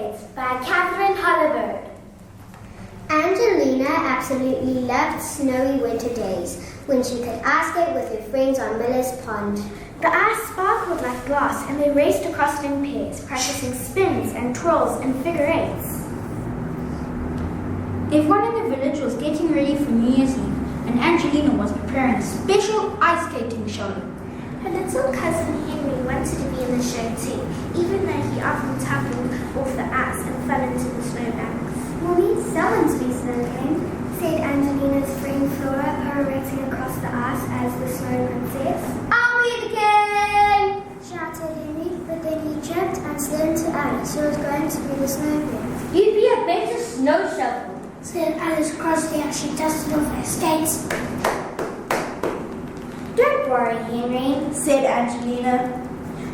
Skates by Catherine Holloway. Angelina absolutely loved snowy winter days when she could ice skate with her friends on Miller's Pond. The ice sparkled like glass and they raced across it in pairs, practicing spins and twirls and figure eights. Everyone in the village was getting ready for New Year's Eve, and Angelina was preparing a special ice skating show. Her little cousin Henry wanted to be in the show too, even though he often tumbled off the ice and fell into the snowbanks. "We'll need someone to be Snow King," said Angelina's friend Flora, pirouetting across the ice as the Snow Princess. "I'll be the king!" shouted Henry, but then he jumped and slid into Alice, who was going to be the Snow Queen. "You'd be a better snow shovel," said Alice crossly as she dusted off her skates. "Don't worry, Henry," said Angelina.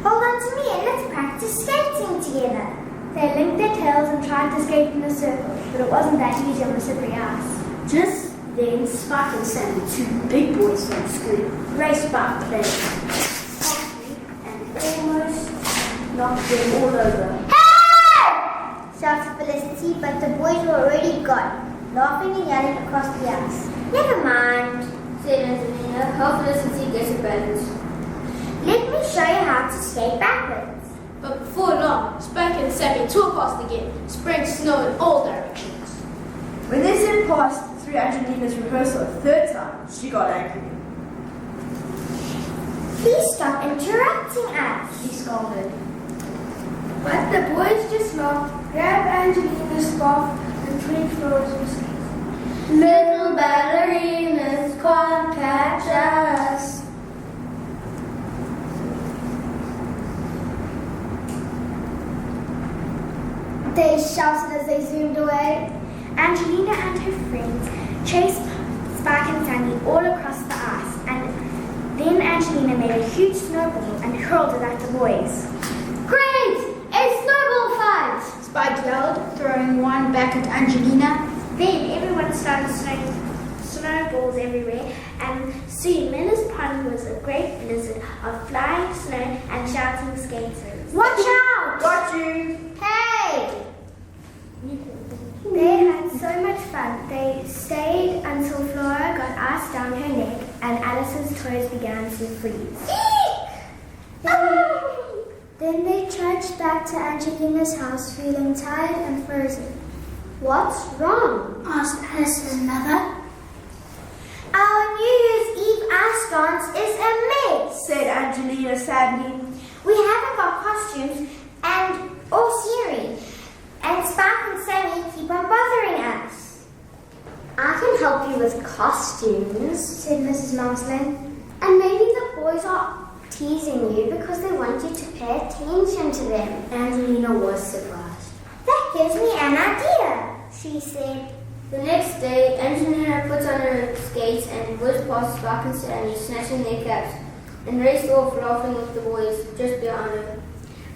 "Hold on to me and let's practice skating together." They linked their tails and tried to skate in a circle, but it wasn't that easy on the slippery ice. Just then, Spike and Sammy, two big boys from school, raced by playing and almost knocked them all over. "Hey!" shouted Felicity, but the boys were already gone, laughing and yelling across the ice. "Never mind," said Angelina. "How Felicity gets a balance. Let me show you how to skate backwards." But before long, Spike and Sammy tore past again, spraying snow in all directions. When they had passed through Angelina's rehearsal a third time, she got angry. "Please stop interrupting us," she scolded. But the boys just laughed, grabbed Angelina's scarf, and tweaked Flora's skates. "Little ballerinas can't catch us." They shouted as they zoomed away. Angelina and her friends chased Spike and Sammy all across the ice, and then Angelina made a huge snowball and hurled it at the boys. "Great! A snowball fight!" Spike yelled, throwing one back at Angelina. Then everyone started throwing snowballs everywhere, and soon Miller's Pond was a great blizzard of flying snow and shouting skaters. "Watch out! Got you!" Hey! They had so much fun. They stayed until Flora got ice down her neck and Alice's toes began to freeze. Then they trudged back to Angelina's house feeling tired and frozen. "What's wrong?" asked Alice's mother. Our New Year's Eve ice dance is a mess, said Angelina sadly. "We haven't got costumes or scenery, and Spike and Sammy keep on bothering us." "I can help you with costumes," said Mrs. Mouseling. "And maybe the boys are teasing you because they want you to pay attention to them." Angelina was surprised. "That gives me an idea," she said. The next day, Angelina put on her skates and whizzed past Spike and Sammy, snatching their caps, and raced off laughing with the boys just behind her.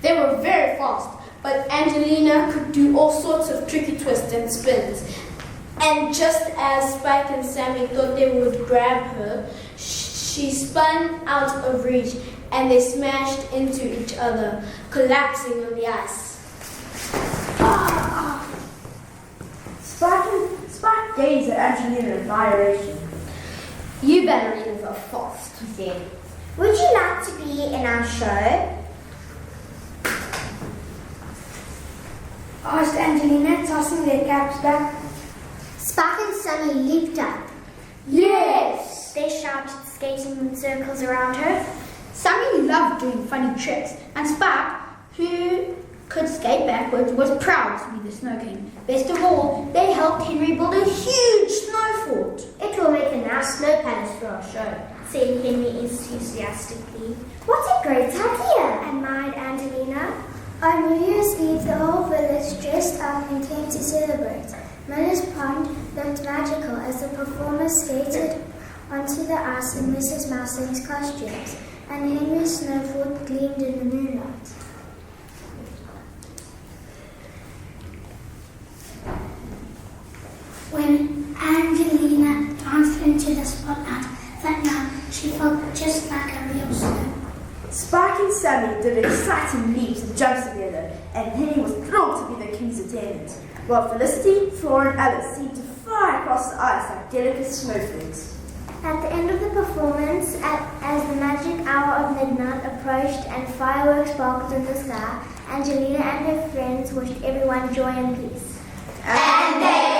They were very fast, but Angelina could do all sorts of tricky twists and spins. And just as Spike and Sammy thought they would grab her, she spun out of reach and they smashed into each other, collapsing on the ice. Spike gazed at Angelina in admiration. "You ballerinas are fast," he said. "Would you like to be in our show?" asked Angelina, tossing their caps back. Spike and Sammy leaped up. "Yes!" They shouted, skating in circles around her. Sammy loved doing funny tricks, and Spike, who could skate backwards, was proud to be the Snow King. Best of all, they helped Henry build a huge snow fort. "It will make a nice snow palace for our show," said Henry enthusiastically. "What a great idea!" admired Angelina. On New Year's Eve, the whole village dressed up and came to celebrate. Miller's Pond looked magical as the performers skated onto the ice in Mrs. Mouseling's costumes, and Henry's snow fort gleamed in the moonlight. When Angelina danced into the spotlight that night, she felt just like a real snow. Spike and Sammy did exciting leaps and jumps together, and Henry was thrilled to be the king's attendant, while Felicity, Flora, and Alice seemed to fly across the ice like delicate snowflakes. At the end of the performance, as the magic hour of midnight approached and fireworks sparkled in the sky, Angelina and her friends wished everyone joy and peace. And they